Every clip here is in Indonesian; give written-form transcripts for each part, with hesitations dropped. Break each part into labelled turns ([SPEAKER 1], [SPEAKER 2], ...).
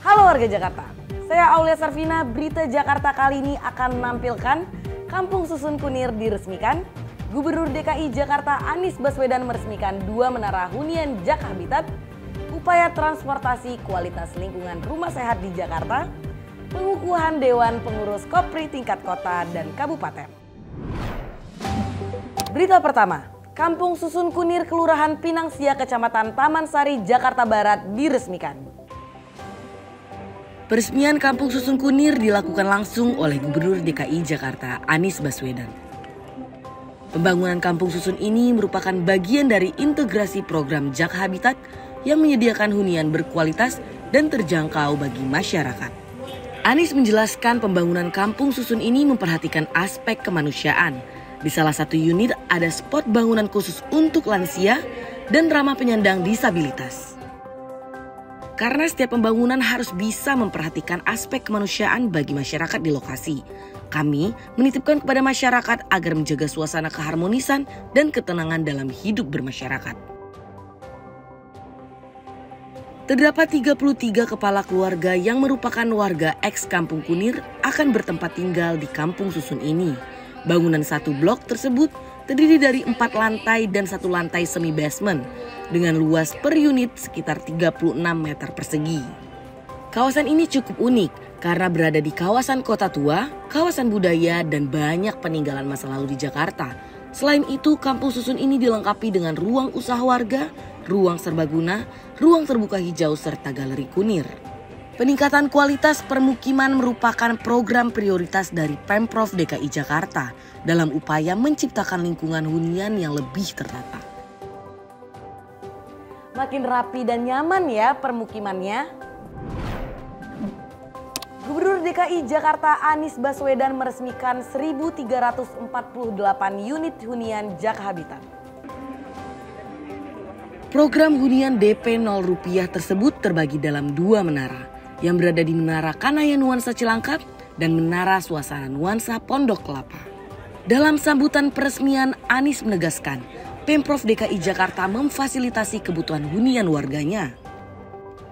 [SPEAKER 1] Halo warga Jakarta, saya Aulia Sarvina. Berita Jakarta kali ini akan menampilkan Kampung Susun Kunir diresmikan, Gubernur DKI Jakarta Anies Baswedan meresmikan 2 menara hunian Jak Habitat, upaya transportasi kualitas lingkungan rumah sehat di Jakarta, pengukuhan Dewan Pengurus Kopri tingkat kota dan kabupaten. Berita pertama, Kampung Susun Kunir Kelurahan Pinang Sia, Kecamatan Taman Sari, Jakarta Barat diresmikan. Peresmian Kampung Susun Kunir dilakukan langsung oleh Gubernur DKI Jakarta Anies Baswedan. Pembangunan Kampung Susun ini merupakan bagian dari integrasi program Jak Habitat yang menyediakan hunian berkualitas dan terjangkau bagi masyarakat. Anies menjelaskan pembangunan Kampung Susun ini memperhatikan aspek kemanusiaan. Di salah satu unit ada spot bangunan khusus untuk lansia dan ramah penyandang disabilitas. Karena setiap pembangunan harus bisa memperhatikan aspek kemanusiaan bagi masyarakat di lokasi. Kami menitipkan kepada masyarakat agar menjaga suasana keharmonisan dan ketenangan dalam hidup bermasyarakat. Terdapat 33 kepala keluarga yang merupakan warga ex Kampung Kunir akan bertempat tinggal di Kampung Susun ini. Bangunan satu blok tersebut terdiri dari 4 lantai dan 1 lantai semi basement dengan luas per unit sekitar 36 meter persegi. Kawasan ini cukup unik karena berada di kawasan kota tua, kawasan budaya, dan banyak peninggalan masa lalu di Jakarta. Selain itu, Kampung Susun ini dilengkapi dengan ruang usaha warga, ruang serbaguna, ruang terbuka hijau, serta galeri kunir. Peningkatan kualitas permukiman merupakan program prioritas dari Pemprov DKI Jakarta dalam upaya menciptakan lingkungan hunian yang lebih tertata. Makin rapi dan nyaman ya permukimannya. Gubernur DKI Jakarta Anies Baswedan meresmikan 1.348 unit hunian Jak Habitat. Program hunian DP 0 rupiah tersebut terbagi dalam 2 menara yang berada di Menara Kanaya Nuansa Cilangkap dan Menara Suasana Nuansa Pondok Kelapa. Dalam sambutan peresmian, Anies menegaskan Pemprov DKI Jakarta memfasilitasi kebutuhan hunian warganya.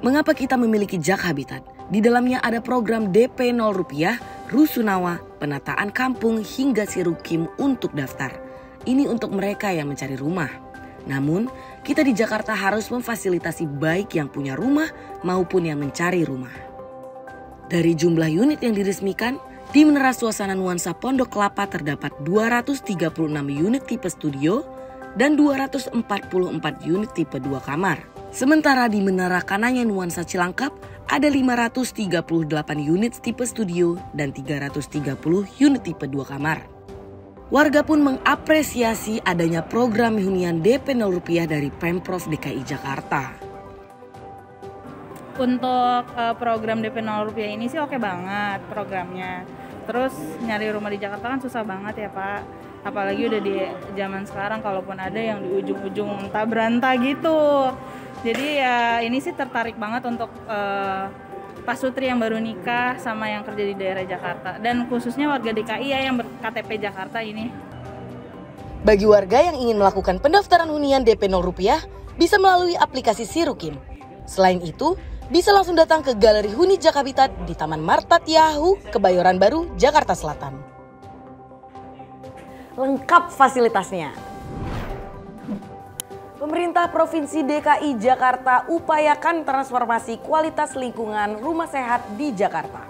[SPEAKER 1] Mengapa kita memiliki Jak Habitat? Di dalamnya ada program DP 0 rupiah, Rusunawa, penataan kampung hingga Sirukim untuk daftar. Ini untuk mereka yang mencari rumah. Namun, kita di Jakarta harus memfasilitasi baik yang punya rumah maupun yang mencari rumah. Dari jumlah unit yang diresmikan, di Menara Suasana Nuansa Pondok Kelapa terdapat 236 unit tipe studio dan 244 unit tipe 2 kamar. Sementara di Menara Kanaya Nuansa Cilangkap ada 538 unit tipe studio dan 330 unit tipe 2 kamar. Warga pun mengapresiasi adanya program hunian DP 0 rupiah dari Pemprov DKI Jakarta.
[SPEAKER 2] Untuk program DP 0 rupiah ini sih oke banget programnya. Terus nyari rumah di Jakarta kan susah banget ya Pak. Apalagi udah di zaman sekarang, kalaupun ada yang di ujung-ujung entah berantah gitu. Jadi ya ini sih tertarik banget untuk Pak Sutri yang baru nikah sama yang kerja di daerah Jakarta. Dan khususnya warga DKI ya yang ber-KTP Jakarta ini.
[SPEAKER 1] Bagi warga yang ingin melakukan pendaftaran hunian DP 0 rupiah bisa melalui aplikasi Sirukim. Selain itu, bisa langsung datang ke Galeri Huni Jak Habitat di Taman Marta Tiahu, Kebayoran Baru, Jakarta Selatan. Lengkap fasilitasnya. Pemerintah Provinsi DKI Jakarta upayakan transformasi kualitas lingkungan rumah sehat di Jakarta.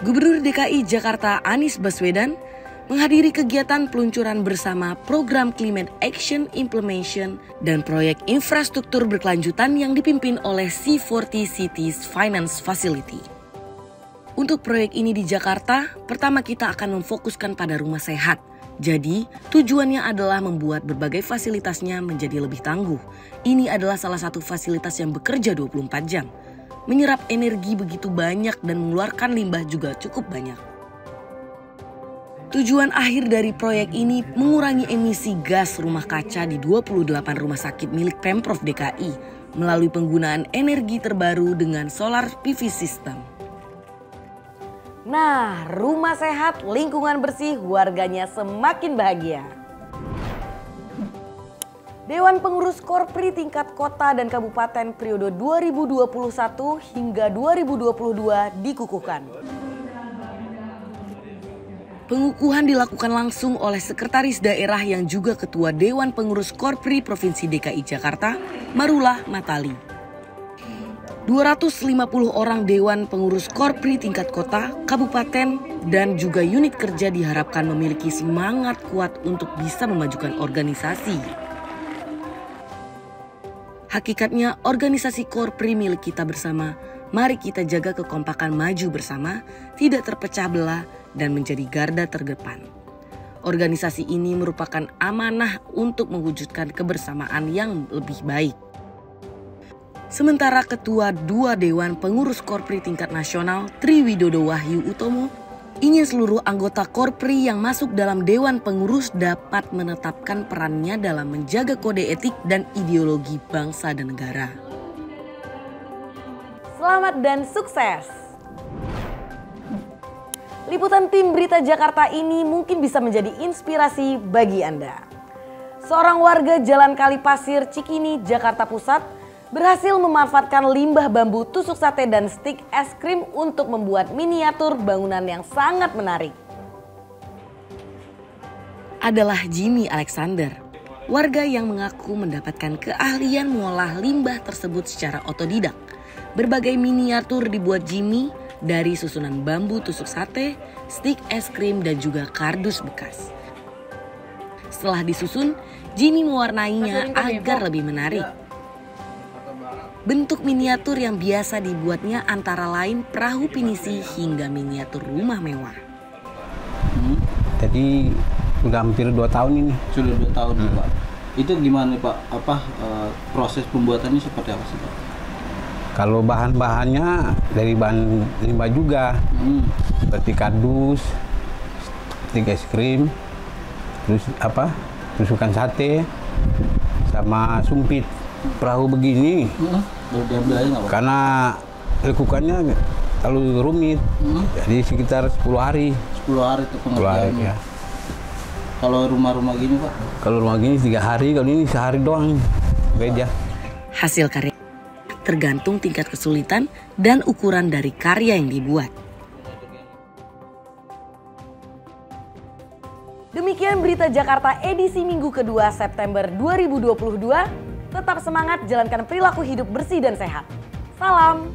[SPEAKER 1] Gubernur DKI Jakarta Anies Baswedan menghadiri kegiatan peluncuran bersama program Climate Action Implementation dan proyek infrastruktur berkelanjutan yang dipimpin oleh C40 Cities Finance Facility. Untuk proyek ini di Jakarta, pertama kita akan memfokuskan pada rumah sehat. Jadi, tujuannya adalah membuat berbagai fasilitasnya menjadi lebih tangguh. Ini adalah salah satu fasilitas yang bekerja 24 jam. Menyerap energi begitu banyak dan mengeluarkan limbah juga cukup banyak. Tujuan akhir dari proyek ini mengurangi emisi gas rumah kaca di 28 rumah sakit milik Pemprov DKI melalui penggunaan energi terbaru dengan solar PV system. Nah, rumah sehat, lingkungan bersih, warganya semakin bahagia. Dewan Pengurus Korpri tingkat kota dan kabupaten periode 2021 hingga 2022 dikukuhkan. Pengukuhan dilakukan langsung oleh Sekretaris Daerah yang juga Ketua Dewan Pengurus Korpri Provinsi DKI Jakarta, Marullah Matali. 250 orang Dewan Pengurus Korpri tingkat kota, kabupaten, dan juga unit kerja diharapkan memiliki semangat kuat untuk bisa memajukan organisasi. Hakikatnya organisasi Korpri milik kita bersama, mari kita jaga kekompakan maju bersama, tidak terpecah belah dan menjadi garda terdepan. Organisasi ini merupakan amanah untuk mewujudkan kebersamaan yang lebih baik. Sementara Ketua 2 Dewan Pengurus Korpri tingkat nasional, Triwidodo Wahyu Utomo, ingin seluruh anggota Korpri yang masuk dalam Dewan Pengurus dapat menetapkan perannya dalam menjaga kode etik dan ideologi bangsa dan negara. Selamat dan sukses! Liputan tim Berita Jakarta ini mungkin bisa menjadi inspirasi bagi Anda. Seorang warga Jalan Kalipasir, Cikini, Jakarta Pusat berhasil memanfaatkan limbah bambu tusuk sate dan stik es krim untuk membuat miniatur bangunan yang sangat menarik. Adalah Jimmy Alexander, warga yang mengaku mendapatkan keahlian mengolah limbah tersebut secara otodidak. Berbagai miniatur dibuat Jimmy dari susunan bambu tusuk sate, stik es krim, dan juga kardus bekas. Setelah disusun, Jimmy mewarnainya agar lebih menarik. Bentuk miniatur yang biasa dibuatnya antara lain perahu pinisi hingga miniatur rumah mewah.
[SPEAKER 3] Jadi udah hampir 2 tahun ini.
[SPEAKER 4] Sudah 2 tahun Pak. Itu gimana Pak? Proses pembuatannya seperti apa sih Pak?
[SPEAKER 3] Kalau bahan-bahannya dari bahan limbah juga, seperti kardus, stik es krim, terus tusukan sate, sama sumpit. Perahu begini, karena lekukannya terlalu rumit, jadi sekitar 10 hari.
[SPEAKER 4] 10 hari itu pengerjaannya.
[SPEAKER 3] Ya.
[SPEAKER 4] Kalau rumah-rumah gini Pak?
[SPEAKER 3] Kalau rumah gini 3 hari, kalau ini sehari doang. Beda.
[SPEAKER 1] Hasil karya tergantung tingkat kesulitan dan ukuran dari karya yang dibuat. Demikian Berita Jakarta edisi Minggu kedua September 2022. Tetap semangat, jalankan perilaku hidup bersih dan sehat. Salam!